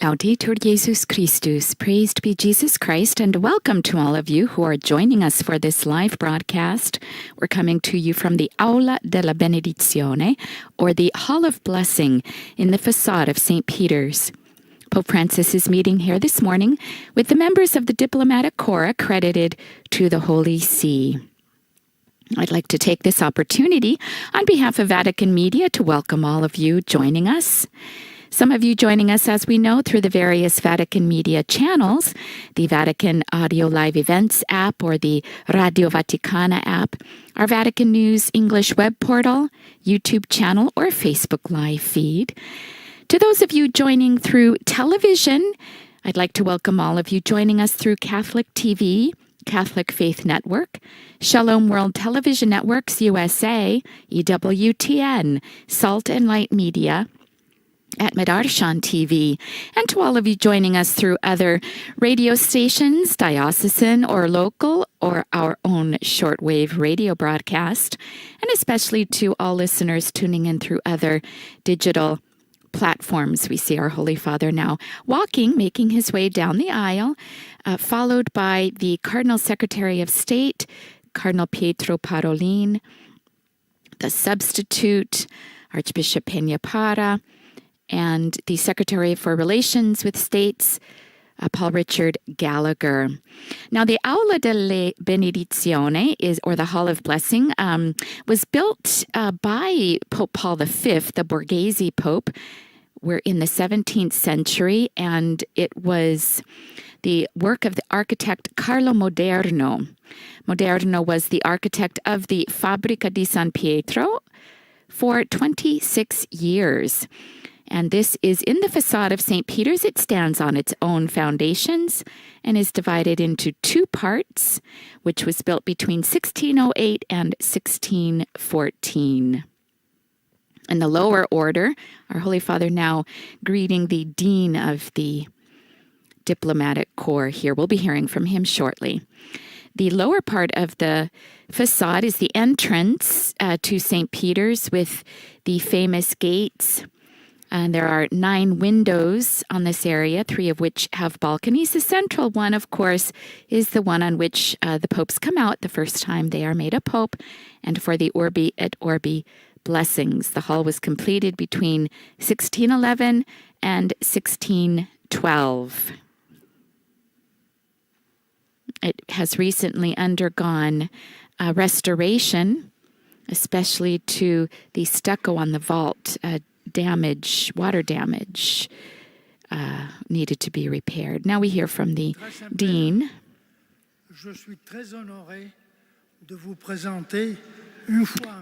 Laudetur Jesus Christus, praised be Jesus Christ, and welcome to all of you who are joining us for this live broadcast. We're coming to you from the Aula della Benedizione, or the Hall of Blessing in the facade of St. Peter's. Pope Francis is meeting here this morning with the members of the diplomatic corps accredited to the Holy See. I'd like to take this opportunity on behalf of Vatican Media to welcome all of you joining us. Some of you joining us, as we know, through the various Vatican Media channels, the Vatican Audio Live Events app or the Radio Vaticana app, our Vatican News English web portal, YouTube channel, or Facebook Live feed. To those of you joining through television, I'd like to welcome all of you joining us through Catholic TV, Catholic Faith Network, Shalom World Television Networks USA, EWTN, Salt and Light Media, at Medarshan TV, and to all of you joining us through other radio stations, diocesan or local, or our own shortwave radio broadcast, and especially to all listeners tuning in through other digital platforms. We see our Holy Father now walking, making his way down the aisle, followed by the Cardinal Secretary of State, Cardinal Pietro Parolin, the substitute, Archbishop Peña, and the Secretary for Relations with States, Paul Richard Gallagher. Now, the Aula delle Benedizione, or the Hall of Blessing, was built by Pope Paul V, the Borghese Pope. We're in the 17th century, and it was the work of the architect Carlo Moderno. Moderno was the architect of the Fabbrica di San Pietro for 26 years. And this is in the facade of St. Peter's. It stands on its own foundations and is divided into two parts, which was built between 1608 and 1614. In the lower order, our Holy Father now greeting the Dean of the Diplomatic Corps here. We'll be hearing from him shortly. The lower part of the facade is the entrance to St. Peter's with the famous gates. And there are 9 windows on this area, 3 of which have balconies. The central one, of course, is the one on which the popes come out the first time they are made a pope, and for the Urbi et Orbi blessings. The hall was completed between 1611 and 1612. It has recently undergone restoration, especially to the stucco on the vault. Water damage needed to be repaired. Now we hear from the Dean.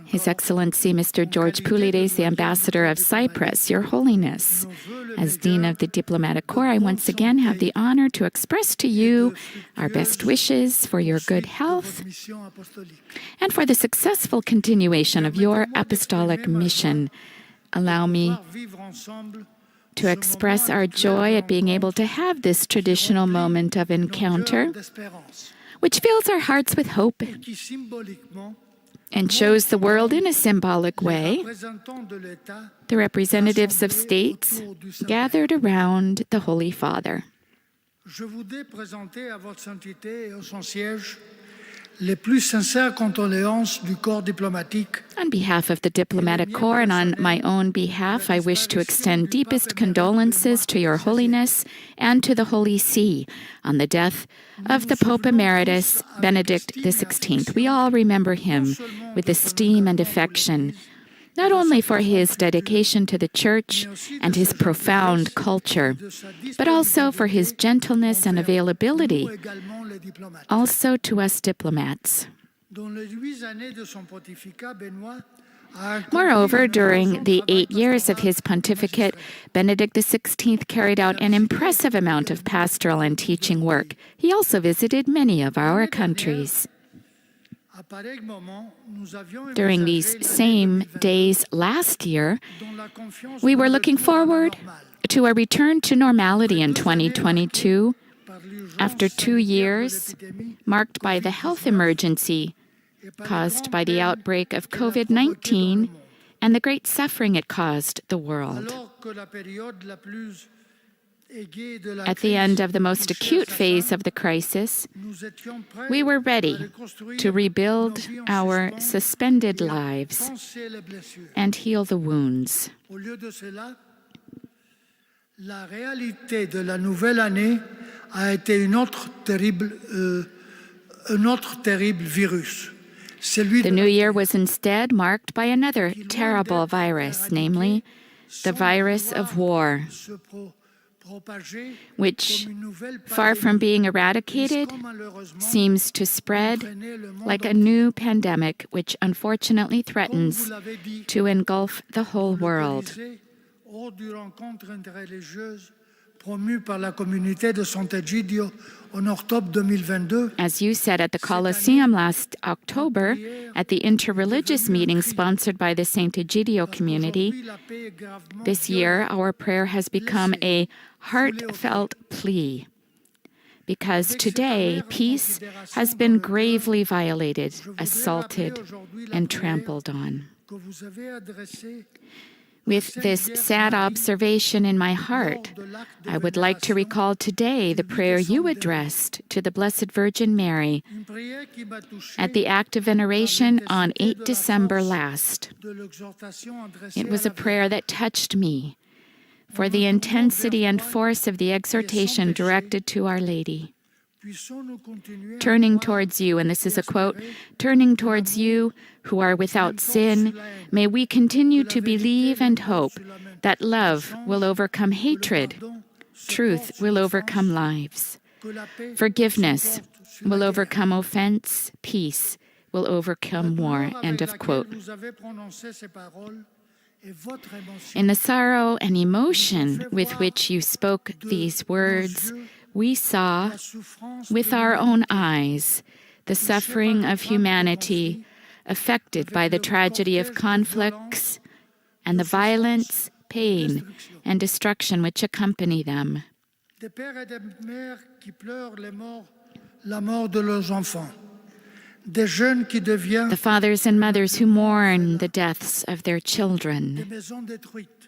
His Excellency, Mr. George Poulides, the Ambassador of Cyprus, Your Holiness. As Dean of the Diplomatic Corps, I once again have the honor to express to you our best wishes for your good health and for the successful continuation of your apostolic mission. Allow me to express our joy at being able to have this traditional moment of encounter, which fills our hearts with hope and shows the world in a symbolic way the representatives of states gathered around the Holy Father. Les plus sincères condoléances du corps diplomatique. On behalf of the Diplomatic Corps and on my own behalf, I wish to extend deepest condolences to Your Holiness and to the Holy See on the death of the Pope Emeritus Benedict XVI. We all remember him with esteem and affection, not only for his dedication to the Church and his profound culture, but also for his gentleness and availability, also to us diplomats. Moreover, during the 8 years of his pontificate, Benedict XVI carried out an impressive amount of pastoral and teaching work. He also visited many of our countries. During these same days last year, we were looking forward to a return to normality in 2022 after 2 years marked by the health emergency caused by the outbreak of COVID-19 and the great suffering it caused the world. At the end of the most acute phase of the crisis, we were ready to rebuild our suspended lives and heal the wounds. La réalité de la nouvelle année a été un autre terrible virus. The new year was instead marked by another terrible virus, namely the virus of war, which, far from being eradicated, seems to spread like a new pandemic which unfortunately threatens to engulf the whole world. As you said at the Colosseum last October, at the interreligious meeting sponsored by the St. Egidio community, this year our prayer has become a heartfelt plea, because today peace has been gravely violated, assaulted, and trampled on. With this sad observation in my heart, I would like to recall today the prayer you addressed to the Blessed Virgin Mary at the Act of Veneration on 8 December last. It was a prayer that touched me for the intensity and force of the exhortation directed to Our Lady. Turning towards you, and this is a quote, "Turning towards you who are without sin, may we continue to believe and hope that love will overcome hatred, truth will overcome lies, forgiveness will overcome offense, peace will overcome war." End of quote. In the sorrow and emotion with which you spoke these words, we saw with our own eyes the suffering of humanity affected by the tragedy of conflicts and the violence, pain, and destruction which accompany them. The fathers and mothers who mourn the deaths of their children,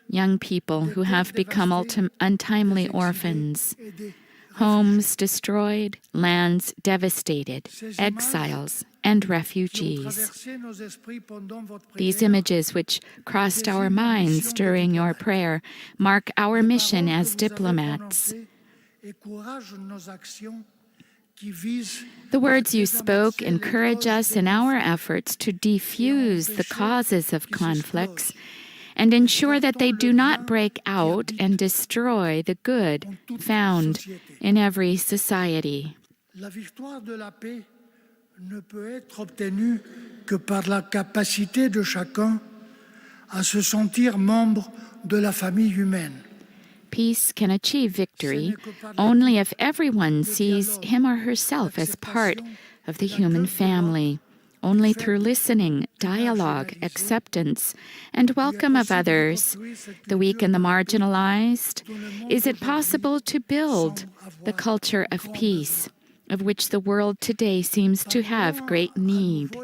young people who have become untimely orphans, homes destroyed, lands devastated, exiles, and refugees. These images which crossed our minds during your prayer mark our mission as diplomats. The words you spoke encourage us in our efforts to defuse the causes of conflicts and ensure that they do not break out and destroy the good found in every society. La victoire de la paix ne peut être obtenue que par la capacité de chacun à se sentir membre de la famille humaine. Peace can achieve victory only if everyone sees him or herself as part of the human family. Only through listening, dialogue, acceptance, and welcome of others, the weak and the marginalized, is it possible to build the culture of peace, of which the world today seems to have great need.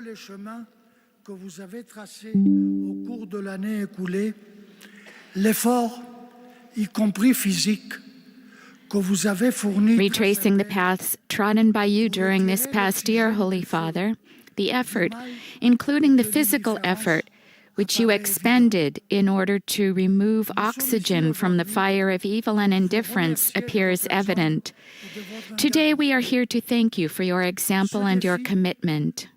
Retracing the paths trodden by you during this past year, Holy Father, the effort, including the physical effort, which you expended in order to remove oxygen from the fire of evil and indifference, appears evident. Today we are here to thank you for your example and your commitment.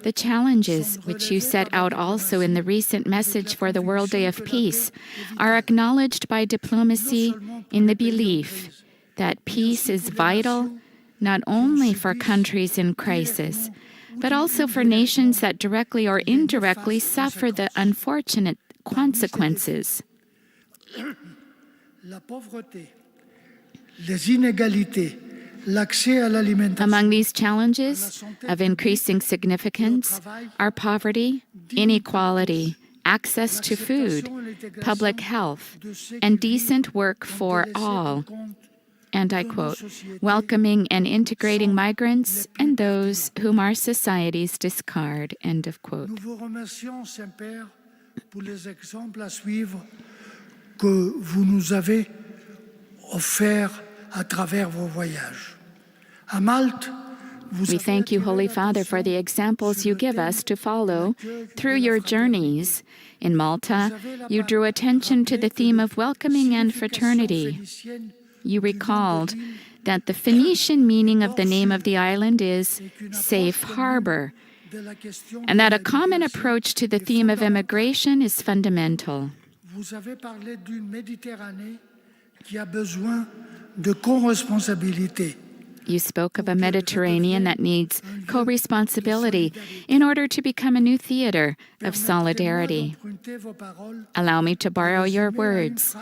The challenges which you set out also in the recent message for the World Day of Peace are acknowledged by diplomacy in the belief that peace is vital not only for countries in crisis, but also for nations that directly or indirectly suffer the unfortunate consequences. La pauvreté, les inégalités, l'accès à l'alimentation. Among these challenges of increasing significance are poverty, inequality, access to food, public health, and decent work for all. And I quote, welcoming and integrating migrants and those whom our societies discard, end of quote. Nous vous remercions, Saint-Père, pour les exemples à suivre que vous nous avez offerts à travers vos voyages. À Malte, we thank you, Holy Father, for the examples you give us to follow through your journeys. In Malta, you drew attention to the theme of welcoming and fraternity. You recalled that the Phoenician meaning of the name of the island is safe harbor, and that a common approach to the theme of immigration is fundamental. Vous avez parlé d'une Méditerranée qui a besoin de co-responsabilité. You spoke of a Mediterranean that needs co-responsibility in order to become a new theater of solidarity. Allow me to borrow your words,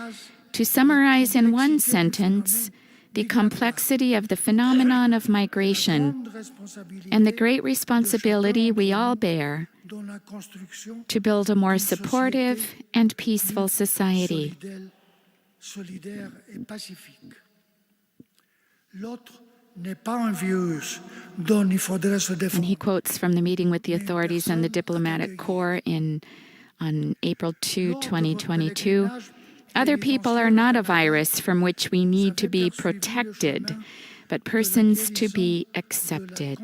to summarize in one sentence the complexity of the phenomenon of migration and the great responsibility we all bear to build a more supportive and peaceful society. And he quotes from the meeting with the authorities and the diplomatic corps on April 2, 2022. Other people are not a virus from which we need to be protected, but persons to be accepted.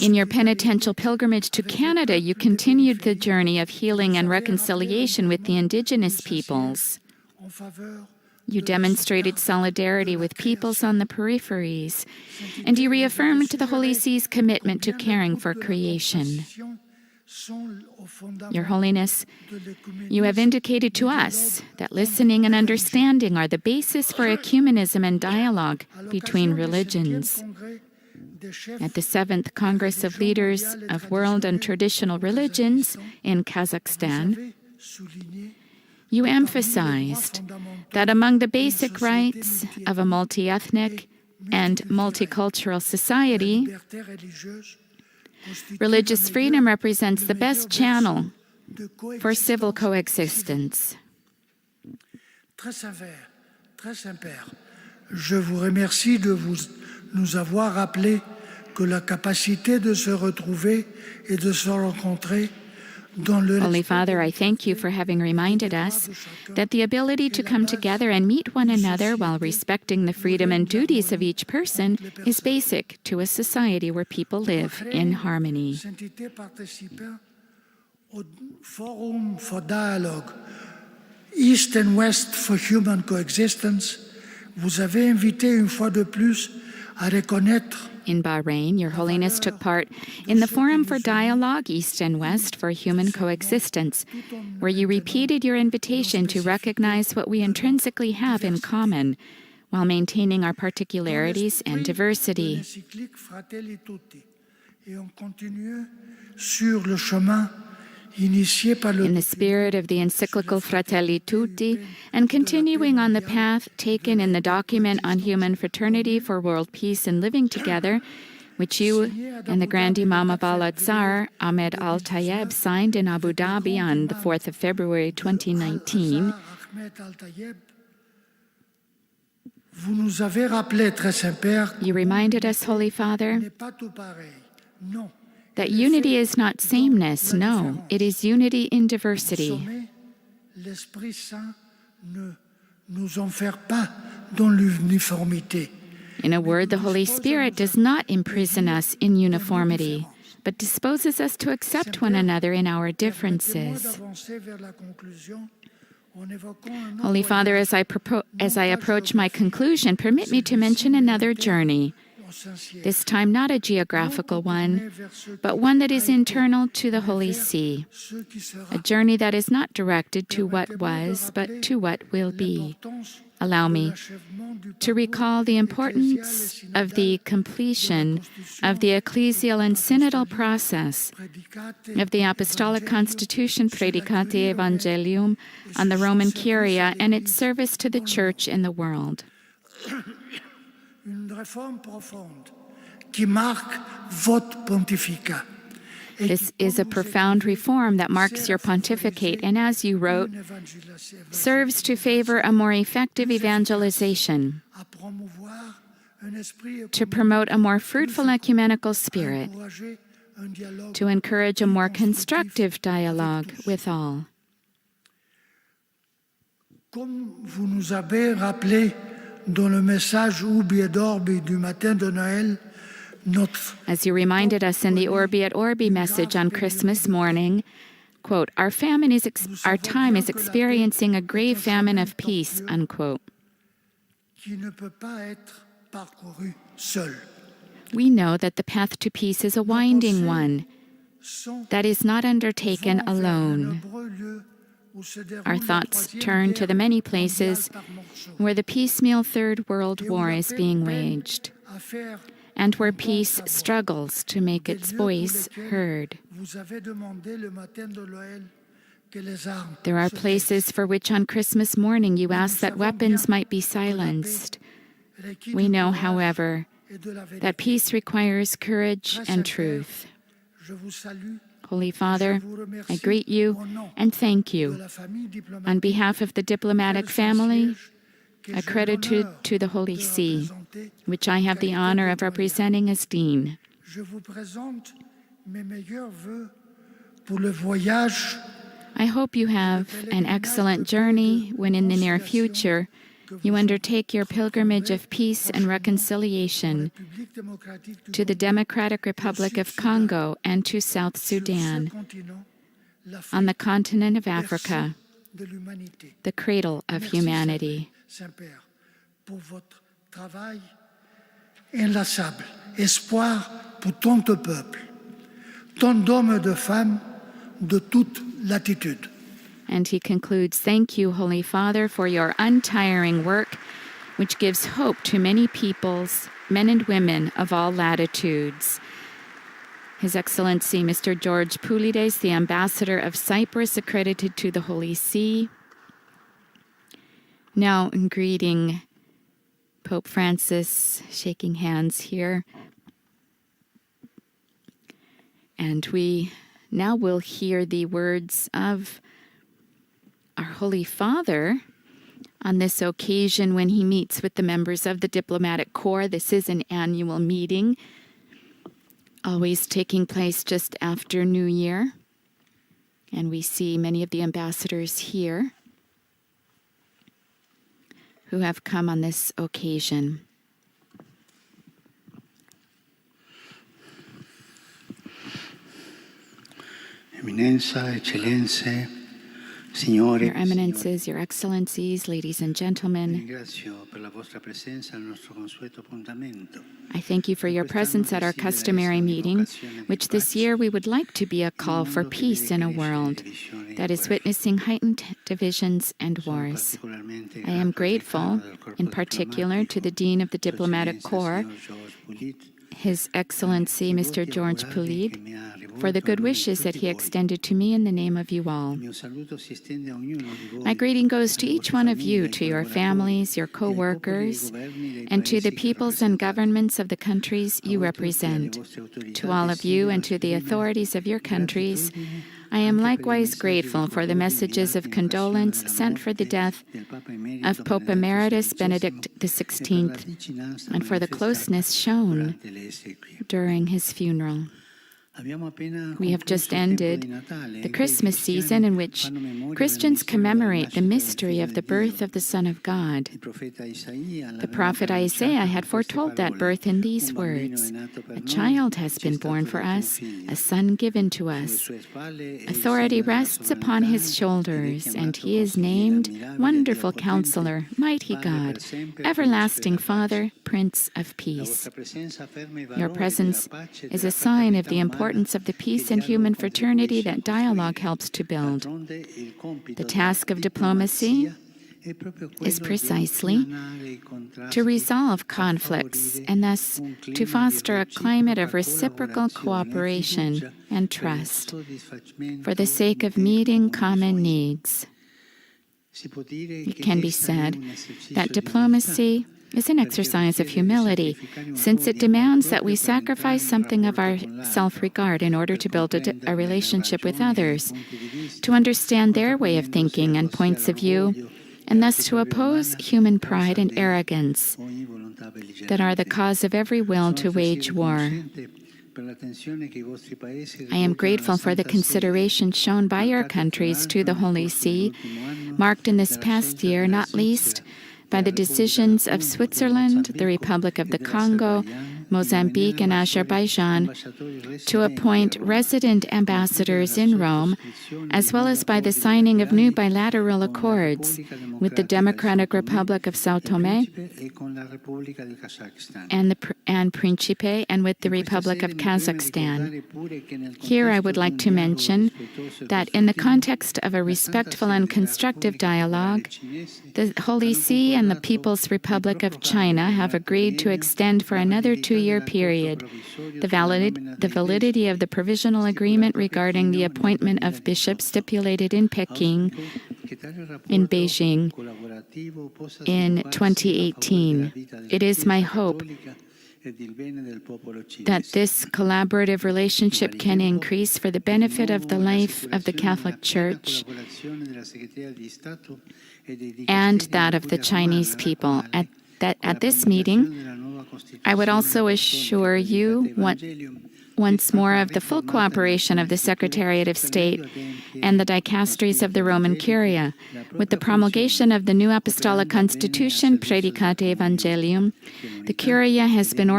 In your penitential pilgrimage to Canada, you continued the journey of healing and reconciliation with the Indigenous peoples. You demonstrated solidarity with peoples on the peripheries, and you reaffirmed the Holy See's commitment to caring for creation. Your Holiness, you have indicated to us that listening and understanding are the basis for ecumenism and dialogue between religions. At the 7th Congress of Leaders of World and Traditional Religions in Kazakhstan, you emphasized that among the basic rights of a multi-ethnic and multicultural society, religious freedom represents the best channel for civil coexistence. Très Saint-Père, je vous remercie de nous avoir rappelé que la capacité de se retrouver et de se rencontrer. Holy Father, I thank you for having reminded us that the ability to come together and meet one another while respecting the freedom and duties of each person is basic to a society where people live in harmony. Forum for Dialogue, East and West for Human Coexistence, vous avez invité une fois de plus à reconnaître. In Bahrain, Your Holiness took part in the Forum for Dialogue, East and West for Human Coexistence, where you repeated your invitation to recognize what we intrinsically have in common, while maintaining our particularities and diversity. In the spirit of the encyclical Fratelli Tutti, and continuing on the path taken in the document on human fraternity for world peace and living together, which you and the Grand Imam of Al-Azhar, Ahmed Al-Tayeb, signed in Abu Dhabi on the 4th of February 2019, you reminded us, Holy Father, that unity is not sameness, no, it is unity in diversity. In a word, the Holy Spirit does not imprison us in uniformity, but disposes us to accept one another in our differences. Holy Father, as I approach my conclusion, permit me to mention another journey, this time not a geographical one, but one that is internal to the Holy See, a journey that is not directed to what was, but to what will be. Allow me to recall the importance of the completion of the ecclesial and synodal process of the Apostolic Constitution 𝒂𝒂𝒂𝒂𝒂 Evangelium on the Roman Curia and its service to the Church in the world. This is a profound reform that marks your pontificate and, as you wrote, serves to favor a more effective evangelization, to promote a more fruitful ecumenical spirit, to encourage a more constructive dialogue with all. Comme vous nous avez rappelé dans le message 𝐷𝒂𝒂𝒏𝒂𝒏 du matin de Noël, as you reminded us in the Orbi et Orbi message on Christmas morning, quote, our time is experiencing a grave famine of peace, unquote. We know that the path to peace is a winding one that is not undertaken alone. Our thoughts turn to the many places where the piecemeal Third World War is being waged, and where peace struggles to make its voice heard. There are places for which on Christmas morning you ask that weapons might be silenced. We know, however, that peace requires courage and truth. Holy Father, I greet you and thank you on behalf of the diplomatic family accredited to the Holy See, which I have the honor of representing as Dean. I hope you have an excellent journey when in the near future you undertake your pilgrimage of peace and reconciliation to the Democratic Republic of Congo and to South Sudan, on the continent of Africa, the cradle of humanity. Inlassable, espoir pour tant de peuples, tant d'hommes et de femmes de toute latitude. And he concludes, thank you, Holy Father, for your untiring work, which gives hope to many peoples, men and women of all latitudes. His Excellency, Mr. 𝒂𝒊𝒂𝒂𝒂𝒂, the Ambassador of Cyprus, accredited to the Holy See. Now, in greeting Pope Francis, shaking hands here. And we now will hear the words of our Holy Father on this occasion when he meets with the members of the diplomatic corps. This is an annual meeting, always taking place just after New Year. And we see many of the ambassadors here who have come on this occasion. Eminenza, Eccellenze, Signori, Your Eminences, Your Excellencies, ladies and gentlemen, I thank you for your presence at our customary meeting, which this year we would like to be a call for peace in a world that is witnessing heightened divisions and wars. I am grateful, in particular, to the Dean of the Diplomatic Corps, His Excellency Mr. 𝒂𝒊𝒂𝒂𝒂𝒂, for the good wishes that he extended to me in the name of you all. My greeting goes to each one of you, to your families, your co-workers, and to the peoples and governments of the countries you represent. To all of you and to the authorities of your countries, I am likewise grateful for the messages of condolence sent for the death of Pope Emeritus Benedict XVI and for the closeness shown during his funeral. We have just ended the Christmas season in which Christians commemorate the mystery of the birth of the Son of God. The prophet Isaiah had foretold that birth in these words, "A child has been born for us, a son given to us. Authority rests upon his shoulders, and he is named Wonderful Counselor, Mighty God, Everlasting Father, Prince of Peace. Your presence is a sign of the importance of the peace and human fraternity that dialogue helps to build. The task of diplomacy is precisely to resolve conflicts and thus to foster a climate of reciprocal cooperation and trust for the sake of meeting common needs. It can be said that diplomacy is an exercise of humility, since it demands that we sacrifice something of our self-regard in order to build a relationship with others, to understand their way of thinking and points of view, and thus to oppose human pride and arrogance that are the cause of every will to wage war. I am grateful for the consideration shown by your countries to the Holy See, marked in this past year, not least by the decisions of Switzerland, the Republic of the Congo, Mozambique, and Azerbaijan to appoint resident ambassadors in Rome, as well as by the signing of new bilateral accords with the Democratic Republic of São Tomé and Príncipe, and with the Republic of Kazakhstan. Here I would like to mention that in the context of a respectful and constructive dialogue, the Holy See and the People's Republic of China have agreed to extend for another 2-year period the validity of the provisional agreement regarding the appointment of bishops stipulated in Beijing in 2018. It is my hope that this collaborative relationship can increase for the benefit of the life of the Catholic Church and that of the Chinese people. At this meeting, I would also assure you once more of the full cooperation of the Secretariat of State and the dicasteries of the Roman Curia. With the promulgation of the new Apostolic Constitution, 𝒕𝒵𝒍𝒂𝒏𝒂 Evangelium, the Curia has been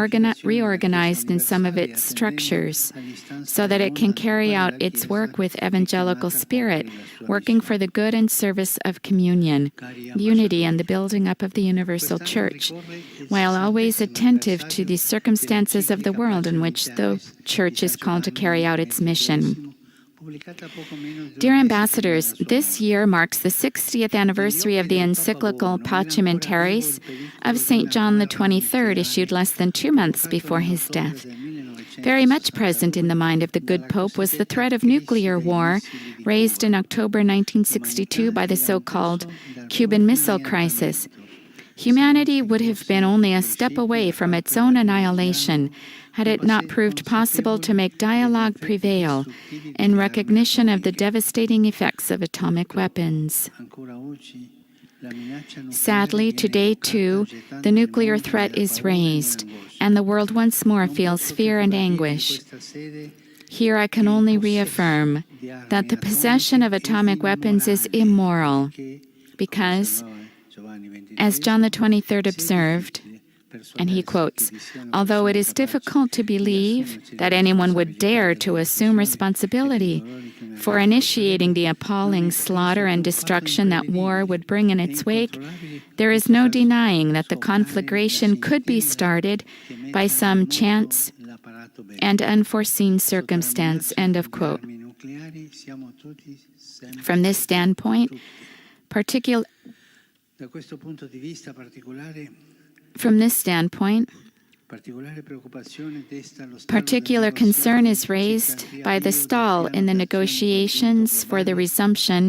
reorganized in some of its structures so that it can carry out its work with evangelical spirit, working for the good and service of communion, unity, and the building up of the universal church, while always attentive to the circumstances of the world in which the Church is called to carry out its mission. Dear ambassadors, this year marks the 60th anniversary of the encyclical 𝒂𝒐𝒻 in Terris of St. John the 23rd, issued less than 2 months before his death. Very much present in the mind of the good Pope was the threat of nuclear war raised in October 1962 by the so-called Cuban Missile Crisis. Humanity would have been only a step away from its own annihilation had it not proved possible to make dialogue prevail in recognition of the devastating effects of atomic weapons. Sadly, today too, the nuclear threat is raised, and the world once more feels fear and anguish. Here I can only reaffirm that the possession of atomic weapons is immoral, because, as John the 23rd observed, and he quotes, "Although it is difficult to believe that anyone would dare to assume responsibility for initiating the appalling slaughter and destruction that war would bring in its wake, there is no denying that the conflagration could be started by some chance and unforeseen circumstance." End of quote. From this standpoint, particular concern is raised by the stall in the negotiations for the resumption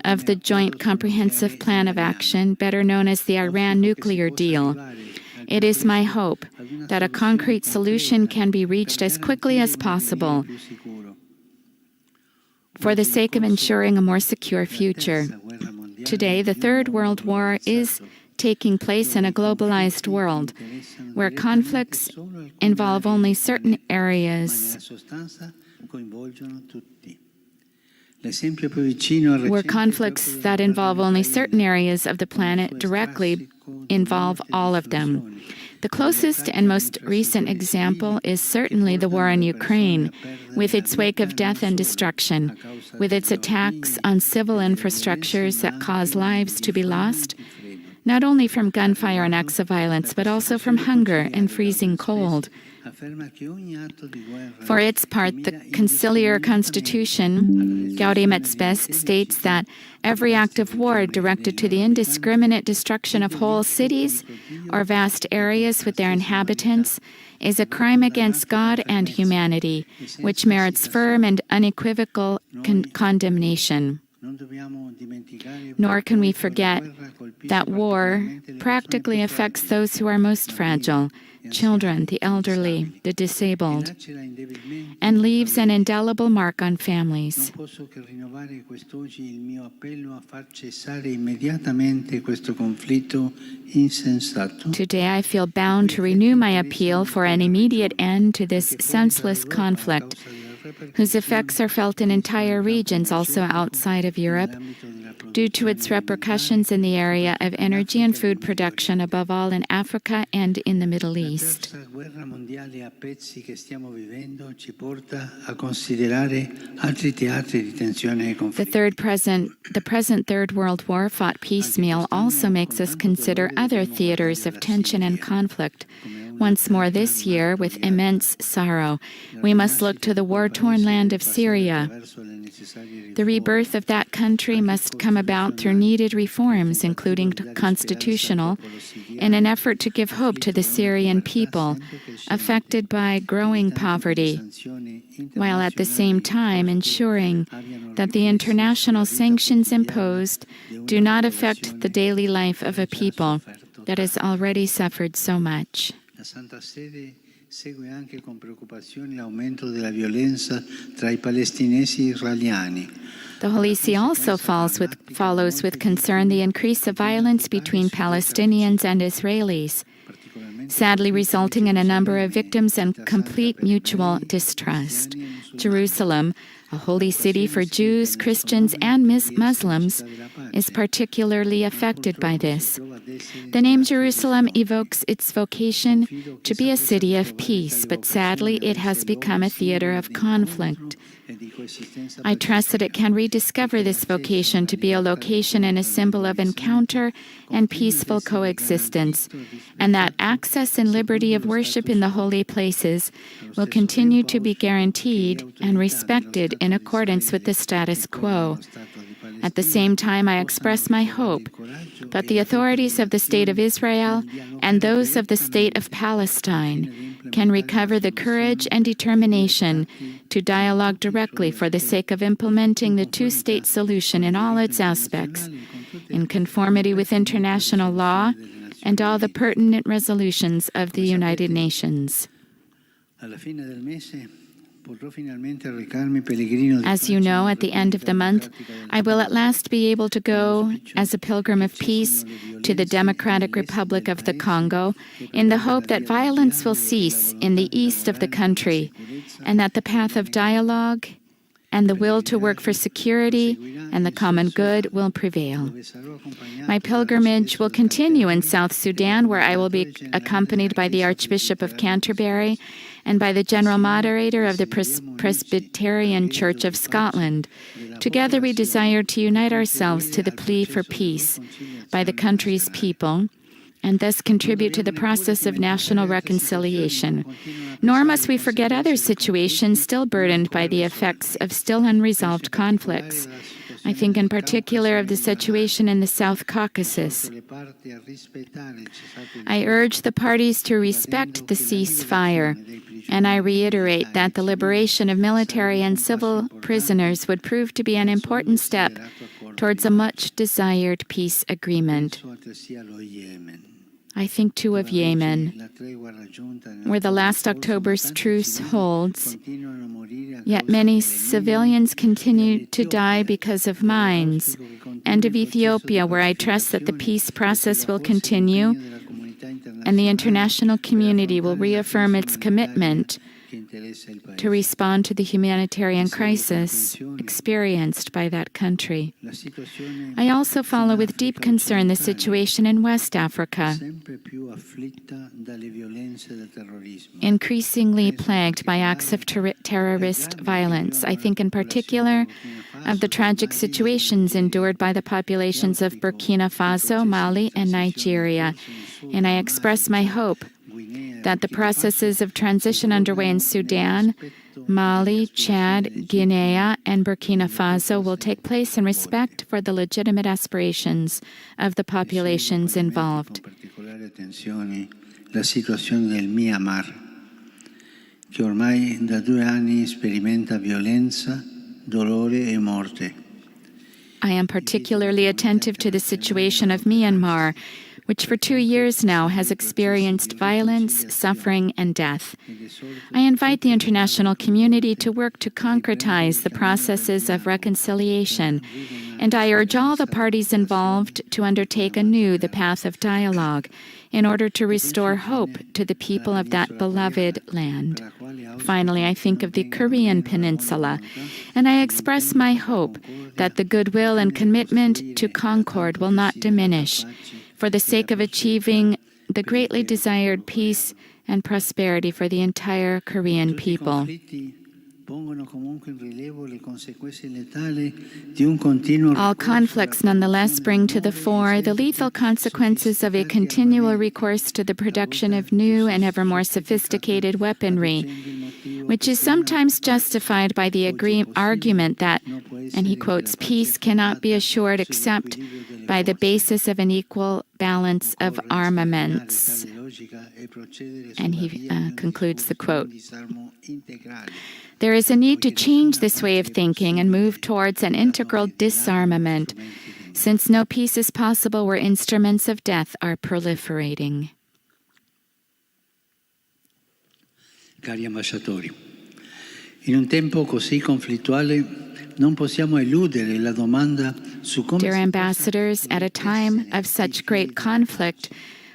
of the Joint Comprehensive Plan of Action, better known as the Iran nuclear deal. It is my hope that a concrete solution can be reached as quickly as possible for the sake of ensuring a more secure future. Today, the Third World War is taking place in a globalized world where conflicts involve only certain areas of the planet directly involve all of them. The closest and most recent example is certainly the war in Ukraine, with its wake of death and destruction, with its attacks on civil infrastructures that cause lives to be lost, not only from gunfire and acts of violence, but also from hunger and freezing cold. For its part, the Conciliar Constitution, 𝒂𝒊𝒂𝒏𝒂𝒏, states that every act of war directed to the indiscriminate destruction of whole cities or vast areas with their inhabitants is a crime against God and humanity, which merits firm and unequivocal condemnation. Nor can we forget that war practically affects those who are most fragile, children, the elderly, the disabled, and leaves an indelible mark on families. Today I feel bound to renew my appeal for an immediate end to this senseless conflict, whose effects are felt in entire regions also outside of Europe, due to its repercussions in the area of energy and food production, above all in Africa and in the Middle East. The present Third World War, fought piecemeal, also makes us consider other theaters of tension and conflict. Once more this year, with immense sorrow, we must look to the war-torn land of Syria. The rebirth of that country must come about through needed reforms, including constitutional, in an effort to give hope to the Syrian people, affected by growing poverty, while at the same time ensuring that the international sanctions imposed do not affect the daily life of a people that has already suffered so much. La Santa Sede segue anche con preoccupazione l'aumento della violenza tra I palestinesi e israeliani. The Holy See also follows with concern the increase of violence between Palestinians and Israelis, sadly resulting in a number of victims and complete mutual distrust. Jerusalem, a holy city for Jews, Christians, and Muslims, is particularly affected by this. The name Jerusalem evokes its vocation to be a city of peace, but sadly it has become a theater of conflict. I trust that it can rediscover this vocation to be a location and a symbol of encounter and peaceful coexistence, and that access and liberty of worship in the holy places will continue to be guaranteed and respected in accordance with the status quo. At the same time, I express my hope that the authorities of the State of Israel and those of the State of Palestine can recover the courage and determination to dialogue directly for the sake of implementing the two-state solution in all its aspects, in conformity with international law and all the pertinent resolutions of the United Nations. As you know, at the end of the month, I will at last be able to go as a pilgrim of peace to the Democratic Republic of the Congo, in the hope that violence will cease in the east of the country, and that the path of dialogue and the will to work for security and the common good will prevail. My pilgrimage will continue in South Sudan, where I will be accompanied by the Archbishop of Canterbury and by the General Moderator of the Presbyterian Church of Scotland. Together we desire to unite ourselves to the plea for peace by the country's people, and thus contribute to the process of national reconciliation. Nor must we forget other situations still burdened by the effects of still unresolved conflicts. I think in particular of the situation in the South Caucasus. I urge the parties to respect the ceasefire, and I reiterate that the liberation of military and civil prisoners would prove to be an important step towards a much-desired peace agreement. I think too of Yemen, where the last October's truce holds, yet many civilians continue to die because of mines, and of Ethiopia, where I trust that the peace process will continue and the international community will reaffirm its commitment to respond to the humanitarian crisis experienced by that country. I also follow with deep concern the situation in West Africa, increasingly plagued by acts of terrorist violence. I think in particular of the tragic situations endured by the populations of Burkina Faso, Mali, and Nigeria, and I express my hope that the processes of transition underway in Sudan, Mali, Chad, Guinea, and Burkina Faso will take place in respect for the legitimate aspirations of the populations involved. La situazione del Myanmar, che ormai da 2 anni sperimenta violenza, dolore e morte. I am particularly attentive to the situation of Myanmar, which for 2 years now has experienced violence, suffering, and death. I invite the international community to work to concretize the processes of reconciliation, and I urge all the parties involved to undertake anew the path of dialogue in order to restore hope to the people of that beloved land. Finally, I think of the Korean Peninsula, and I express my hope that the goodwill and commitment to concord will not diminish, for the sake of achieving the greatly desired peace and prosperity for the entire Korean people. All conflicts nonetheless bring to the fore the lethal consequences of a continual recourse to the production of new and ever more sophisticated weaponry, which is sometimes justified by the argument that, and he quotes, peace cannot be assured except by the basis of an equal balance of armaments. And he concludes the quote. There is a need to change this way of thinking and move towards an integral disarmament, since no peace is possible where instruments of death are proliferating. Cari ambasciatori, in un tempo così conflittuale non possiamo eludere la domanda su come. Dear ambassadors, at a time of such great conflict,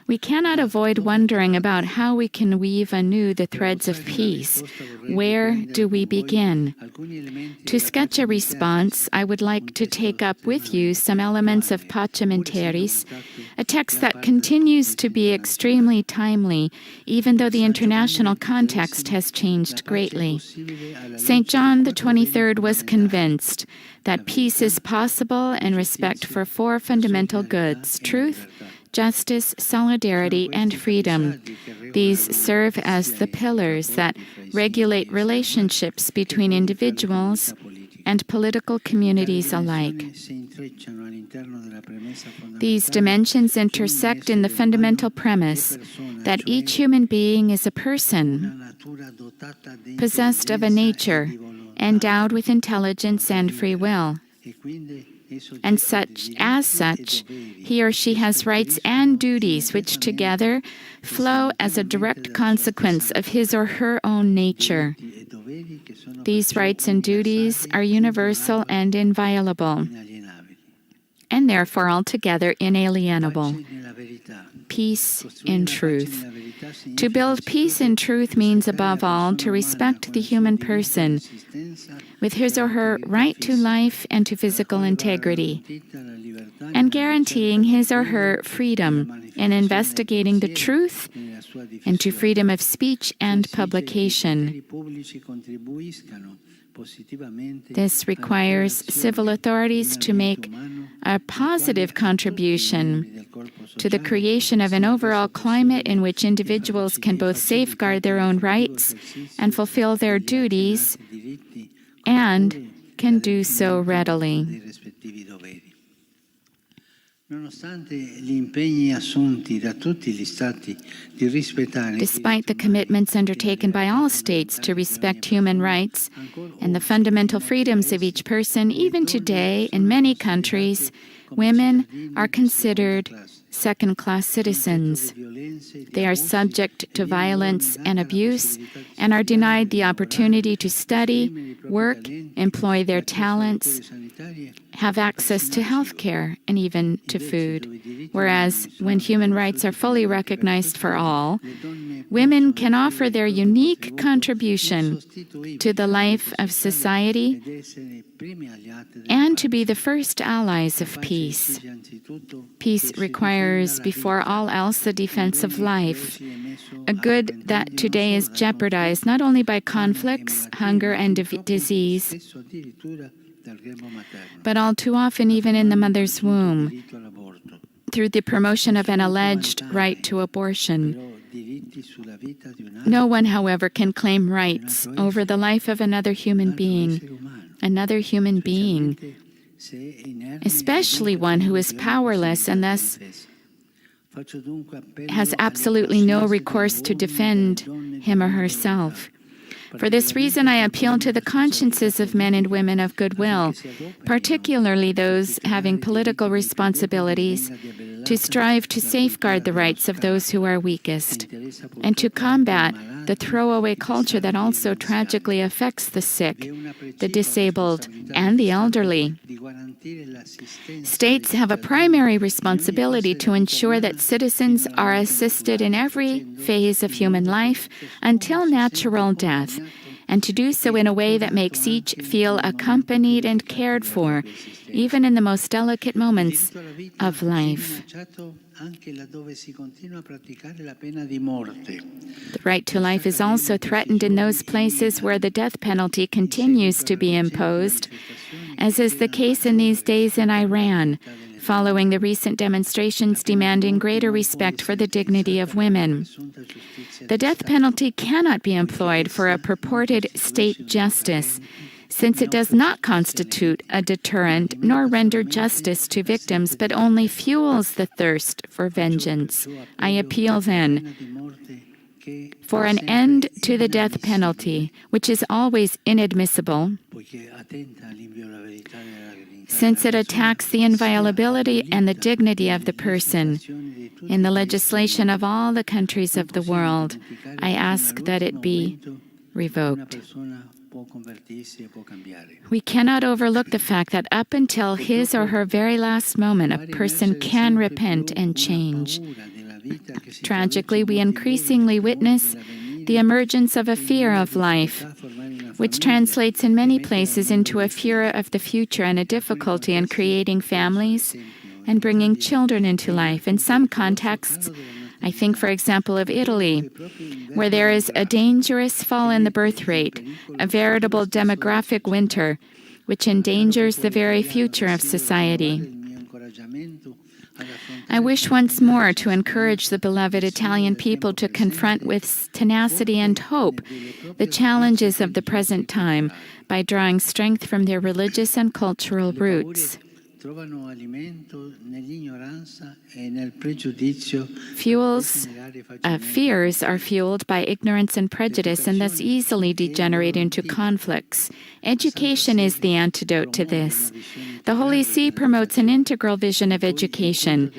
we cannot avoid wondering about how we can weave anew the threads of peace. Where do we begin? To sketch a response, I would like to take up with you some elements of 𝒂𝒗𝒻𝒄𝒃, a text that continues to be extremely timely, even though the international context has changed greatly. St. John the 23rd was convinced that peace is possible in respect for 4 fundamental goods: truth, justice, solidarity, and freedom. These serve as the pillars that regulate relationships between individuals and political communities alike. These dimensions intersect in the fundamental premise that each human being is a person, possessed of a nature, endowed with intelligence and free will. And as such, he or she has rights and duties which together flow as a direct consequence of his or her own nature. These rights and duties are universal and inviolable, and therefore altogether inalienable. Peace in truth. To build peace in truth means, above all, to respect the human person with his or her right to life and to physical integrity, and guaranteeing his or her freedom in investigating the truth and to freedom of speech and publication. This requires civil authorities to make a positive contribution to the creation of an overall climate in which individuals can both safeguard their own rights and fulfill their duties, and can do so readily. Despite the commitments undertaken by all states to respect human rights and the fundamental freedoms of each person, even today, in many countries, women are considered second-class citizens. They are subject to violence and abuse and are denied the opportunity to study, work, employ their talents, have access to health care, and even to food. Whereas when human rights are fully recognized for all, women can offer their unique contribution to the life of society and to be the first allies of peace. Peace requires, before all else, the defense of life, a good that today is jeopardized not only by conflicts, hunger, and disease, but all too often even in the mother's womb, through the promotion of an alleged right to abortion. No one, however, can claim rights over the life of another human being, especially one who is powerless and thus has absolutely no recourse to defend him or herself. For this reason, I appeal to the consciences of men and women of goodwill, particularly those having political responsibilities, to strive to safeguard the rights of those who are weakest, and to combat the throwaway culture that also tragically affects the sick, the disabled, and the elderly. States have a primary responsibility to ensure that citizens are assisted in every phase of human life until natural death, and to do so in a way that makes each feel accompanied and cared for, even in the most delicate moments of life. The right to life is also threatened in those places where the death penalty continues to be imposed, as is the case in these days in Iran, following the recent demonstrations demanding greater respect for the dignity of women. The death penalty cannot be employed for a purported state justice, since it does not constitute a deterrent nor render justice to victims, but only fuels the thirst for vengeance. I appeal then for an end to the death penalty, which is always inadmissible, since it attacks the inviolability and the dignity of the person. In the legislation of all the countries of the world, I ask that it be revoked. We cannot overlook the fact that up until his or her very last moment, a person can repent and change. Tragically, we increasingly witness the emergence of a fear of life, which translates in many places into a fear of the future and a difficulty in creating families and bringing children into life. In some contexts, I think, for example, of Italy, where there is a dangerous fall in the birth rate, a veritable demographic winter, which endangers the very future of society. I wish once more to encourage the beloved Italian people to confront with tenacity and hope the challenges of the present time by drawing strength from their religious and cultural roots. Fears are fueled by ignorance and prejudice and thus easily degenerate into conflicts. Education is the antidote to this. The Holy See promotes an integral vision of education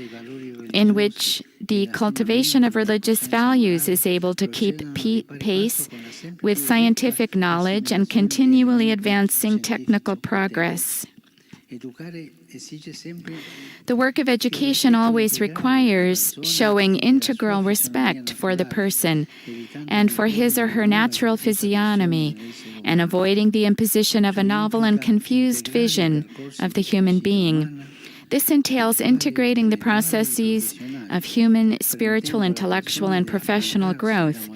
in which the cultivation of religious values is able to keep pace with scientific knowledge and continually advancing technical progress. The work of education always requires showing integral respect for the person and for his or her natural physiognomy, and avoiding the imposition of a novel and confused vision of the human being. This entails integrating the processes of human, spiritual, intellectual, and professional growth,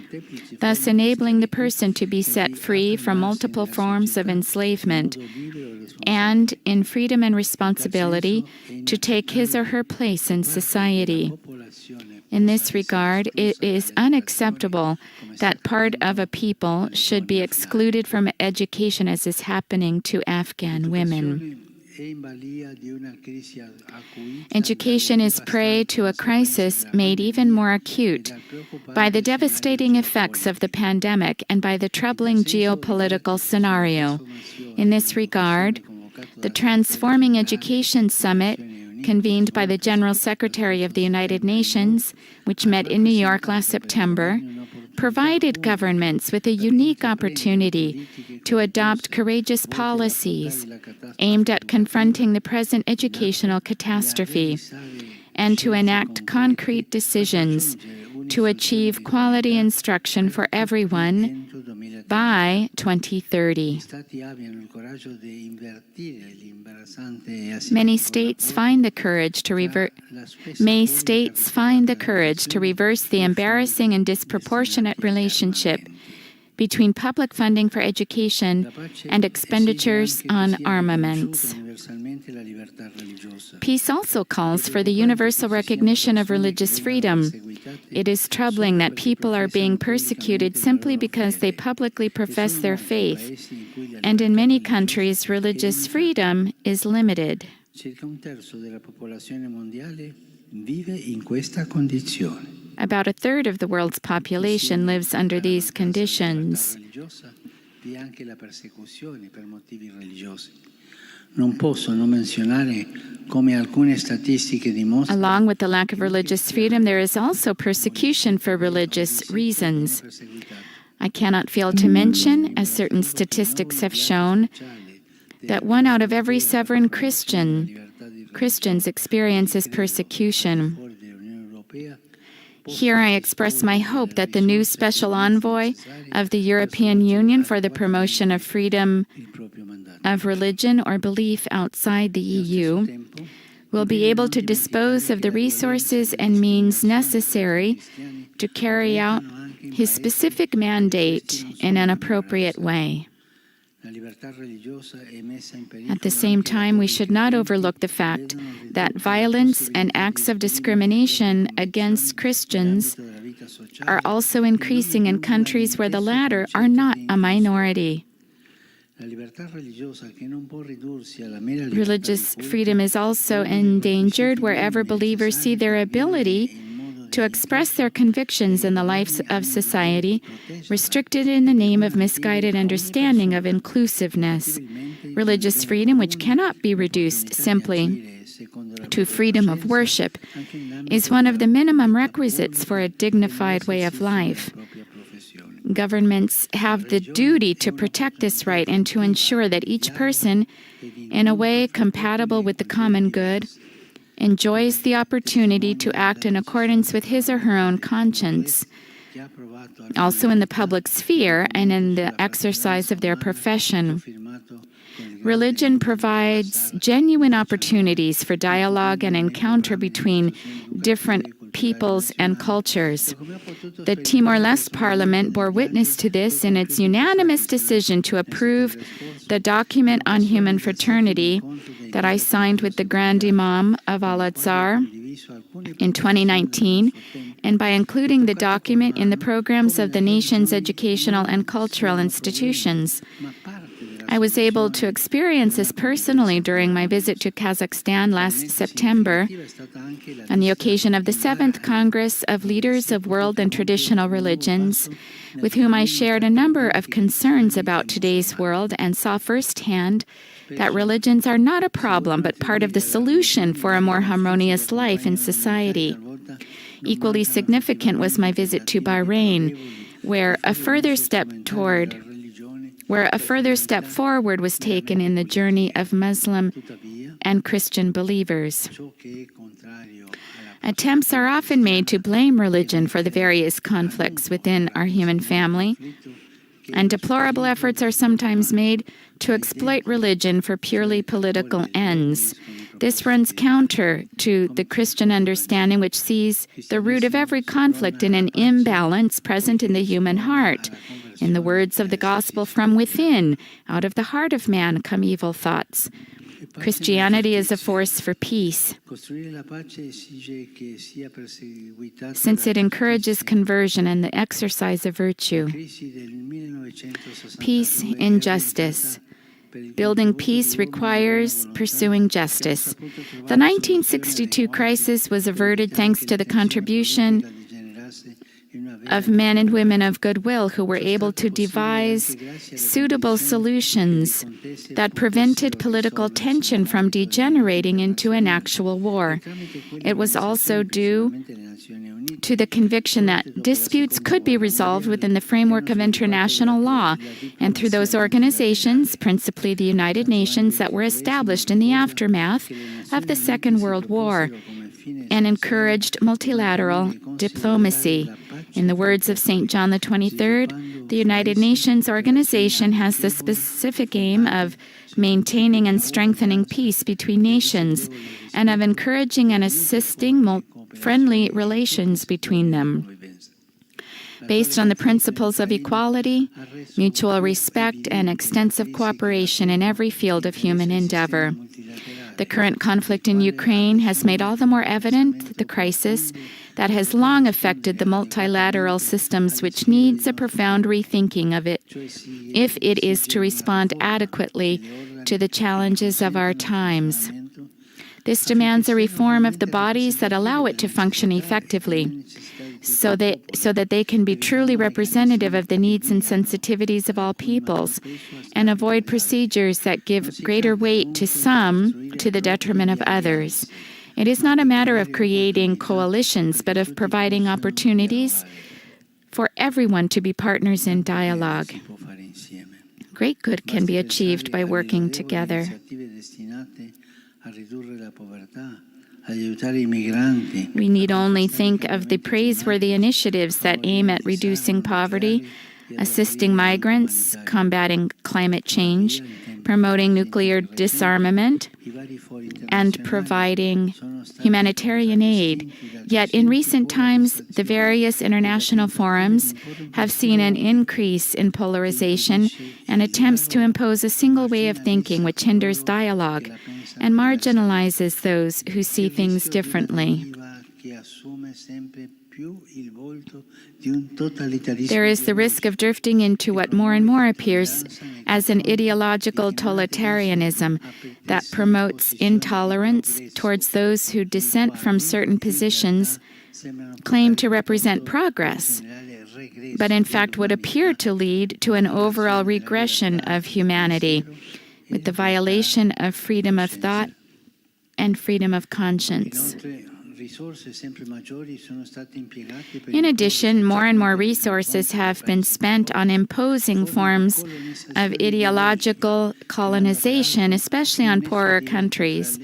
thus enabling the person to be set free from multiple forms of enslavement and, in freedom and responsibility, to take his or her place in society. In this regard, it is unacceptable that part of a people should be excluded from education, as is happening to Afghan women. Education is prey to a crisis made even more acute by the devastating effects of the pandemic and by the troubling geopolitical scenario. In this regard, the Transforming Education Summit convened by the General Secretary of the United Nations, which met in New York last September, provided governments with a unique opportunity to adopt courageous policies aimed at confronting the present educational catastrophe and to enact concrete decisions to achieve quality instruction for everyone by 2030. May states find the courage to reverse the embarrassing and disproportionate relationship between public funding for education and expenditures on armaments. Peace also calls for the universal recognition of religious freedom. It is troubling that people are being persecuted simply because they publicly profess their faith, and in many countries, religious freedom is limited. About a third of the world's population lives under these conditions. Along with the lack of religious freedom, there is also persecution for religious reasons. I cannot fail to mention, as certain statistics have shown, that 1 out of every 7 Christians experiences persecution. Here I express my hope that the new special envoy of the European Union for the promotion of freedom of religion or belief outside the EU will be able to dispose of the resources and means necessary to carry out his specific mandate in an appropriate way. At the same time, we should not overlook the fact that violence and acts of discrimination against Christians are also increasing in countries where the latter are not a minority. Religious freedom is also endangered wherever believers see their ability to express their convictions in the life of society restricted in the name of misguided understanding of inclusiveness. Religious freedom, which cannot be reduced simply to freedom of worship, is one of the minimum requisites for a dignified way of life. Governments have the duty to protect this right and to ensure that each person, in a way compatible with the common good, enjoys the opportunity to act in accordance with his or her own conscience, also in the public sphere and in the exercise of their profession. Religion provides genuine opportunities for dialogue and encounter between different peoples and cultures. The Timor-Leste Parliament bore witness to this in its unanimous decision to approve the document on human fraternity that I signed with the Grand Imam of Al-Azhar in 2019, and by including the document in the programs of the nation's educational and cultural institutions. I was able to experience this personally during my visit to Kazakhstan last September on the occasion of the 7th Congress of Leaders of World and Traditional Religions, with whom I shared a number of concerns about today's world and saw firsthand that religions are not a problem but part of the solution for a more harmonious life in society. Equally significant was my visit to Bahrain, where a further step forward was taken in the journey of Muslim and Christian believers. Attempts are often made to blame religion for the various conflicts within our human family, and deplorable efforts are sometimes made to exploit religion for purely political ends. This runs counter to the Christian understanding, which sees the root of every conflict in an imbalance present in the human heart. In the words of the gospel, from within, out of the heart of man, come evil thoughts. Christianity is a force for peace, since it encourages conversion and the exercise of virtue. Peace in justice. Building peace requires pursuing justice. The 1962 crisis was averted thanks to the contribution of men and women of goodwill who were able to devise suitable solutions that prevented political tension from degenerating into an actual war. It was also due to the conviction that disputes could be resolved within the framework of international law and through those organizations, principally the United Nations, that were established in the aftermath of the Second World War and encouraged multilateral diplomacy. In the words of St. John the 23rd, the United Nations organization has the specific aim of maintaining and strengthening peace between nations and of encouraging and assisting friendly relations between them. Based on the principles of equality, mutual respect, and extensive cooperation in every field of human endeavor. The current conflict in Ukraine has made all the more evident the crisis that has long affected the multilateral systems, which needs a profound rethinking of it if it is to respond adequately to the challenges of our times. This demands a reform of the bodies that allow it to function effectively, so that they can be truly representative of the needs and sensitivities of all peoples, and avoid procedures that give greater weight to some to the detriment of others. It is not a matter of creating coalitions, but of providing opportunities for everyone to be partners in dialogue. Great good can be achieved by working together. We need only think of the praiseworthy initiatives that aim at reducing poverty, assisting migrants, combating climate change, promoting nuclear disarmament, and providing humanitarian aid. Yet in recent times, the various international forums have seen an increase in polarization and attempts to impose a single way of thinking which hinders dialogue and marginalizes those who see things differently. There is the risk of drifting into what more and more appears as an ideological totalitarianism that promotes intolerance towards those who dissent from certain positions, claim to represent progress, but in fact would appear to lead to an overall regression of humanity, with the violation of freedom of thought and freedom of conscience. In addition, more and more resources have been spent on imposing forms of ideological colonization, especially on poorer countries,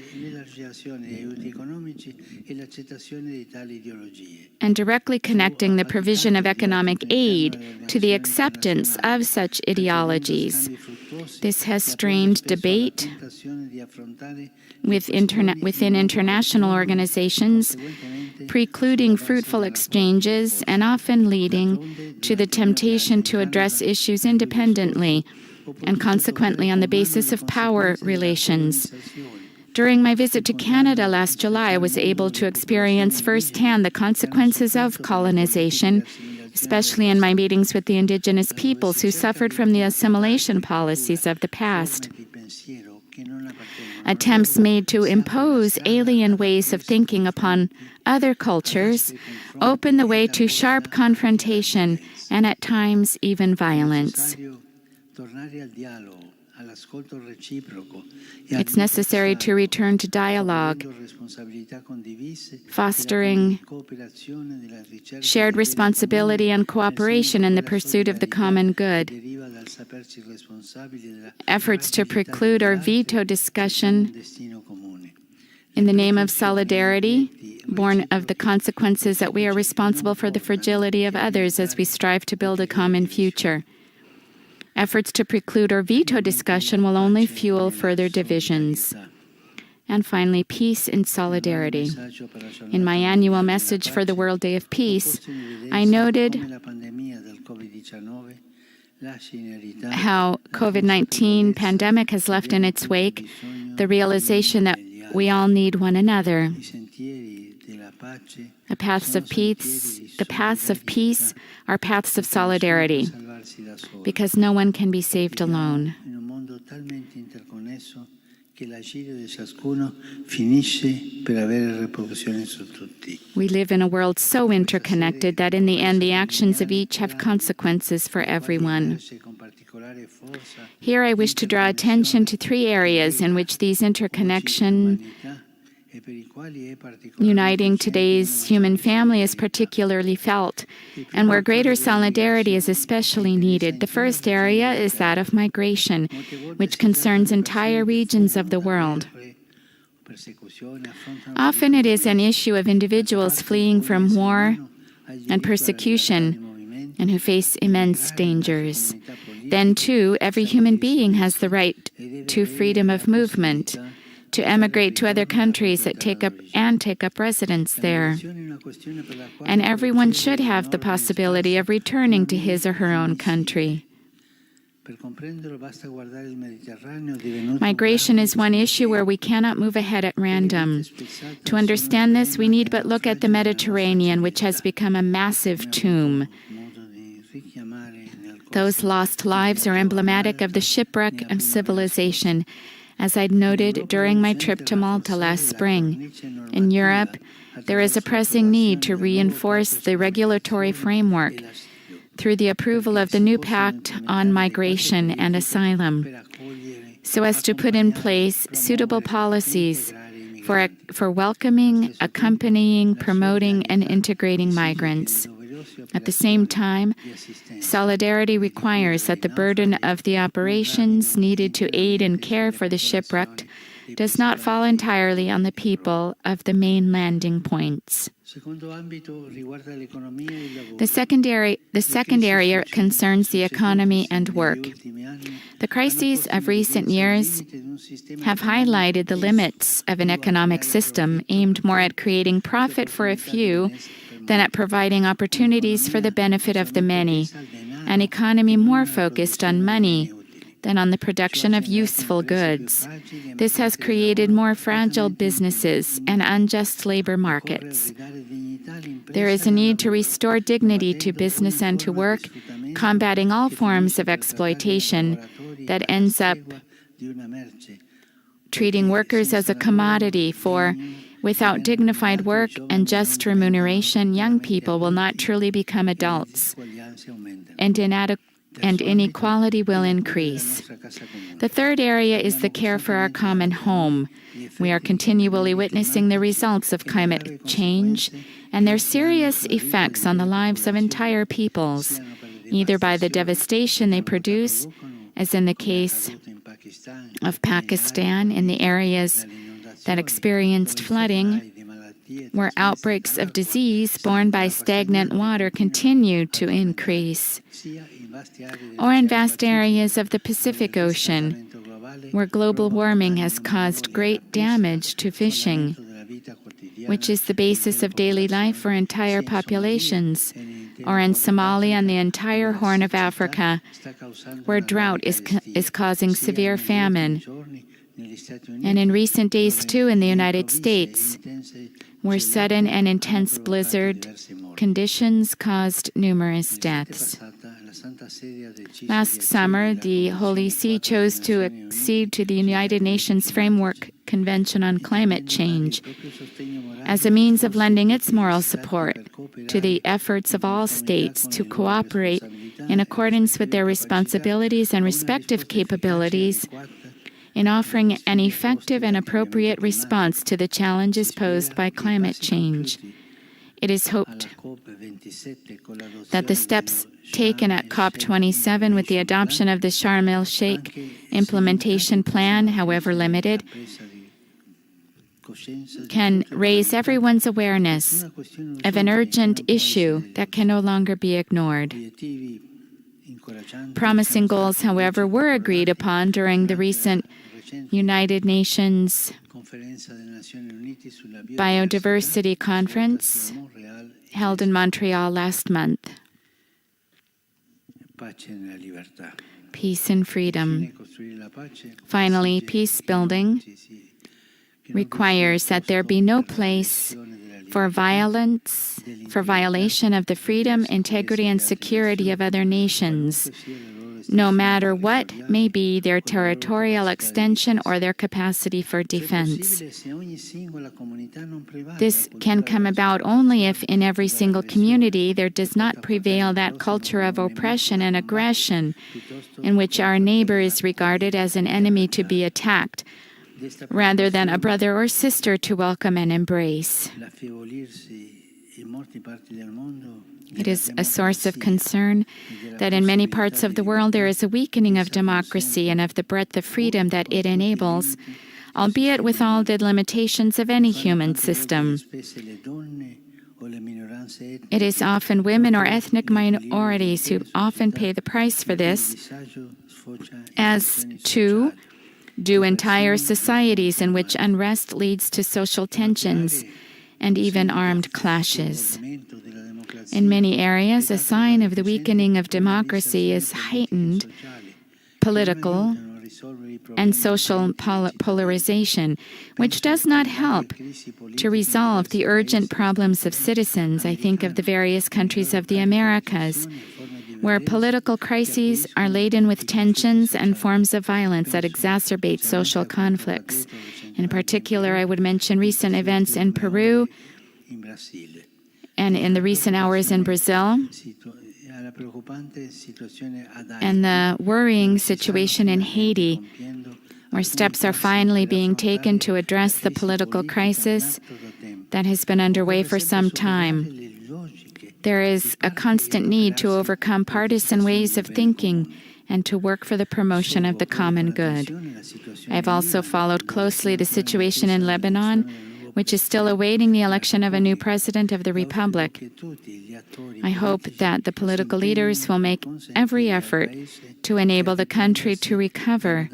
and directly connecting the provision of economic aid to the acceptance of such ideologies. This has strained debate within international organizations, precluding fruitful exchanges and often leading to the temptation to address issues independently and consequently on the basis of power relations. During my visit to Canada last July, I was able to experience firsthand the consequences of colonization, especially in my meetings with the indigenous peoples who suffered from the assimilation policies of the past. Attempts made to impose alien ways of thinking upon other cultures open the way to sharp confrontation and at times even violence. It's necessary to return to dialogue, fostering shared responsibility and cooperation in the pursuit of the common good. Efforts to preclude or veto discussion in the name of solidarity, born of the consequences that we are responsible for the fragility of others as we strive to build a common future. Efforts to preclude or veto discussion will only fuel further divisions. And finally, peace and solidarity. In my annual message for the World Day of Peace, I noted how COVID-19 pandemic has left in its wake the realization that we all need one another. The paths of peace are paths of solidarity, because no one can be saved alone. We live in a world so interconnected that in the end the actions of each have consequences for everyone. Here I wish to draw attention to three areas in which these interconnection uniting today's human family is particularly felt, and where greater solidarity is especially needed. The first area is that of migration, which concerns entire regions of the world. Often it is an issue of individuals fleeing from war and persecution and who face immense dangers. Then, too, every human being has the right to freedom of movement, to emigrate to other countries that take up residence there. And everyone should have the possibility of returning to his or her own country. Migration is one issue where we cannot move ahead at random. To understand this, we need but look at the Mediterranean, which has become a massive tomb. Those lost lives are emblematic of the shipwreck of civilization, as I'd noted during my trip to Malta last spring. In Europe, there is a pressing need to reinforce the regulatory framework through the approval of the new Pact on Migration and Asylum, so as to put in place suitable policies for welcoming, accompanying, promoting, and integrating migrants. At the same time, solidarity requires that the burden of the operations needed to aid and care for the shipwrecked does not fall entirely on the people of the main landing points. The second area concerns the economy and work. The crises of recent years have highlighted the limits of an economic system aimed more at creating profit for a few than at providing opportunities for the benefit of the many, an economy more focused on money than on the production of useful goods. This has created more fragile businesses and unjust labor markets. There is a need to restore dignity to business and to work, combating all forms of exploitation that ends up treating workers as a commodity, for without dignified work and just remuneration, young people will not truly become adults, and inequality will increase. The third area is the care for our common home. We are continually witnessing the results of climate change and their serious effects on the lives of entire peoples, either by the devastation they produce, as in the case of Pakistan in the areas that experienced flooding, where outbreaks of disease borne by stagnant water continue to increase, or in vast areas of the Pacific Ocean, where global warming has caused great damage to fishing, which is the basis of daily life for entire populations, or in Somalia and the entire Horn of Africa, where drought is causing severe famine, and in recent days, too, in the United States, where sudden and intense blizzard conditions caused numerous deaths. Last summer, the Holy See chose to accede to the United Nations Framework Convention on Climate Change as a means of lending its moral support to the efforts of all states to cooperate in accordance with their responsibilities and respective capabilities in offering an effective and appropriate response to the challenges posed by climate change. It is hoped that the steps taken at COP27 with the adoption of the Sharm el-Sheikh implementation plan, however limited, can raise everyone's awareness of an urgent issue that can no longer be ignored. Promising goals, however, were agreed upon during the recent United Nations Biodiversity Conference held in Montreal last month. Peace and freedom. Finally, peace building requires that there be no place for violence, for violation of the freedom, integrity, and security of other nations, no matter what may be their territorial extension or their capacity for defense. This can come about only if in every single community there does not prevail that culture of oppression and aggression in which our neighbor is regarded as an enemy to be attacked, rather than a brother or sister to welcome and embrace. It is a source of concern that in many parts of the world there is a weakening of democracy and of the breadth of freedom that it enables, albeit with all the limitations of any human system. It is often women or ethnic minorities who often pay the price for this, as too do entire societies in which unrest leads to social tensions and even armed clashes. In many areas, a sign of the weakening of democracy is heightened political and social polarization, which does not help to resolve the urgent problems of citizens. I think of the various countries of the Americas, where political crises are laden with tensions and forms of violence that exacerbate social conflicts. In particular, I would mention recent events in Peru and in the recent hours in Brazil, and the worrying situation in Haiti, where steps are finally being taken to address the political crisis that has been underway for some time. There is a constant need to overcome partisan ways of thinking and to work for the promotion of the common good. I have also followed closely the situation in Lebanon, which is still awaiting the election of a new president of the Republic. I hope that the political leaders will make every effort to enable the country to recover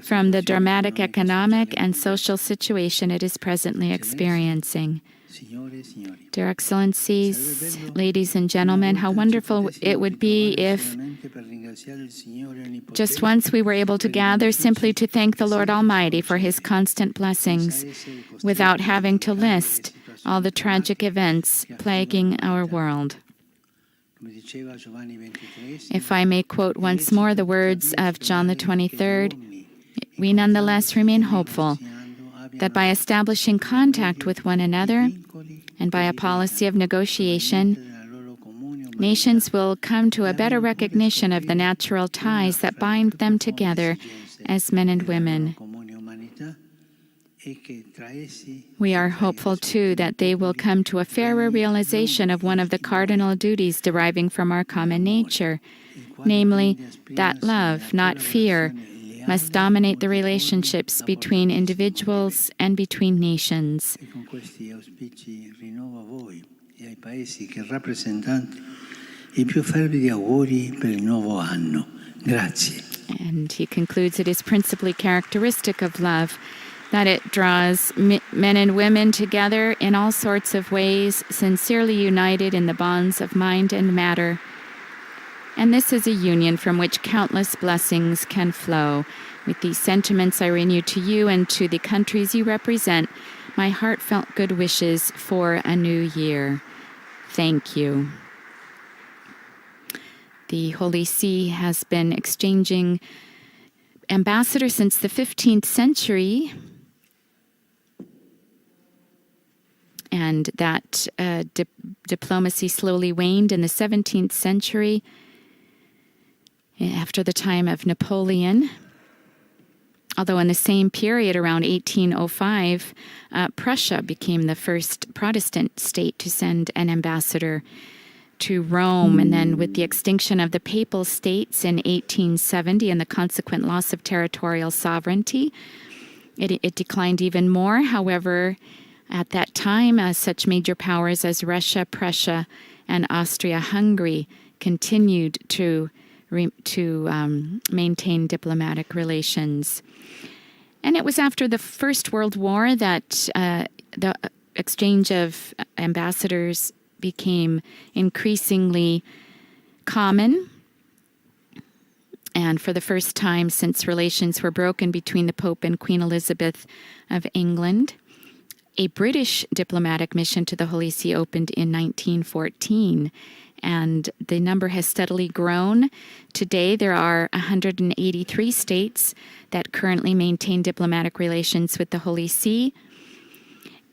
from the dramatic economic and social situation it is presently experiencing. Dear Excellencies, ladies and gentlemen, how wonderful it would be if just once we were able to gather simply to thank the Lord Almighty for His constant blessings without having to list all the tragic events plaguing our world. If I may quote once more the words of John the 23rd, we nonetheless remain hopeful that by establishing contact with one another and by a policy of negotiation, nations will come to a better recognition of the natural ties that bind them together as men and women. We are hopeful, too, that they will come to a fairer realization of one of the cardinal duties deriving from our common nature, namely that love, not fear, must dominate the relationships between individuals and between nations. And he concludes, it is principally characteristic of love that it draws men and women together in all sorts of ways, sincerely united in the bonds of mind and matter. And this is a union from which countless blessings can flow. With these sentiments I renew to you and to the countries you represent my heartfelt good wishes for a new year. Thank you. The Holy See has been exchanging ambassadors since the 15th century, and that diplomacy slowly waned in the 17th century. After the time of Napoleon, although in the same period, around 1805, Prussia became the first Protestant state to send an ambassador to Rome. And then with the extinction of the Papal States in 1870 and the consequent loss of territorial sovereignty, it declined even more. However, at that time, such major powers as Russia, Prussia, and Austria-Hungary continued to maintain diplomatic relations. And it was after the First World War that the exchange of ambassadors became increasingly common. And for the first time since relations were broken between the Pope and Queen Elizabeth of England, a British diplomatic mission to the Holy See opened in 1914. and the number has steadily grown. Today, there are 183 states that currently maintain diplomatic relations with the Holy See.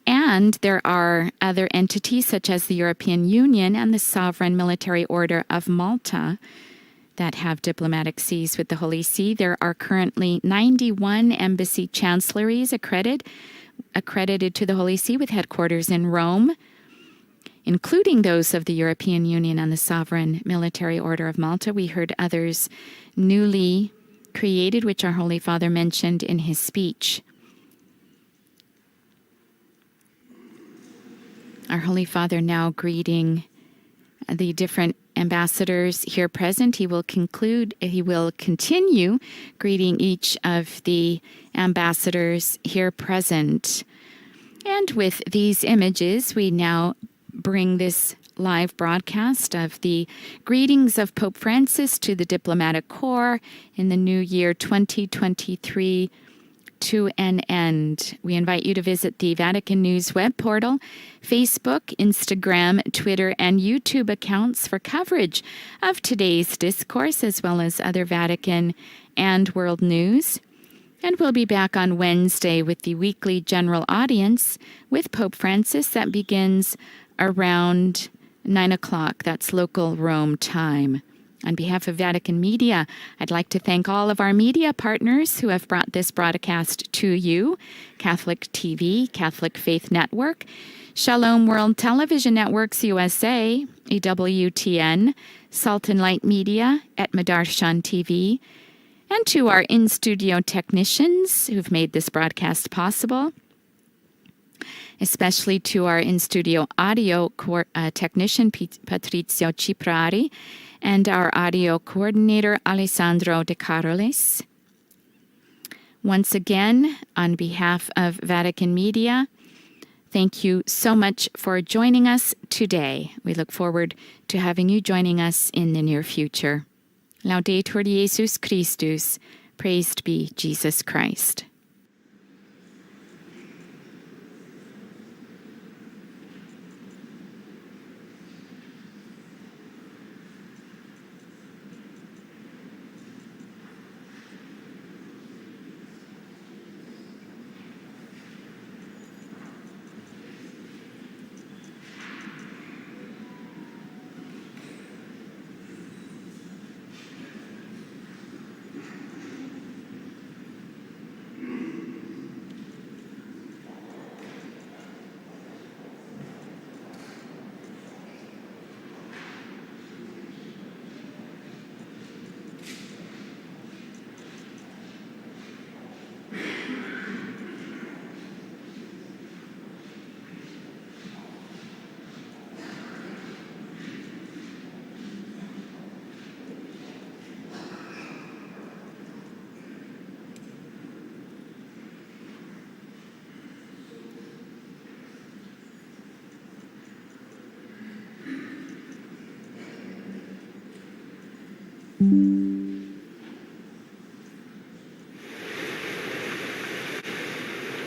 And there are other entities such as the European Union and the Sovereign Military Order of Malta that have diplomatic sees with the Holy See. There are currently 91 embassy chancelleries accredited to the Holy See with headquarters in Rome, including those of the European Union and the Sovereign Military Order of Malta. We heard others newly created, which our Holy Father mentioned in his speech. Our Holy Father now greeting the different ambassadors here present. He will continue greeting each of the ambassadors here present. And with these images, we now bring this live broadcast of the greetings of Pope Francis to the diplomatic corps in the new year 2023 to an end. We invite you to visit the Vatican News web portal, Facebook, Instagram, Twitter, and YouTube accounts for coverage of today's discourse, as well as other Vatican and world news. And we'll be back on Wednesday with the weekly general audience with Pope Francis that begins around 9 o'clock. That's local Rome time. On behalf of Vatican Media, I'd like to thank all of our media partners who have brought this broadcast to you: Catholic TV, Catholic Faith Network, Shalom World Television Networks USA, EWTN, Salt and Light Media, 𝒂𝒵 TV, and to our in-studio technicians who've made this broadcast possible, especially to our in-studio audio technician, Patrizio Ciprari, and our audio coordinator, Alessandro De Carolis. Once again, on behalf of Vatican Media, thank you so much for joining us today. We look forward to having you joining us in the near future. Laudetur Jesus Christus. Praised be Jesus Christ.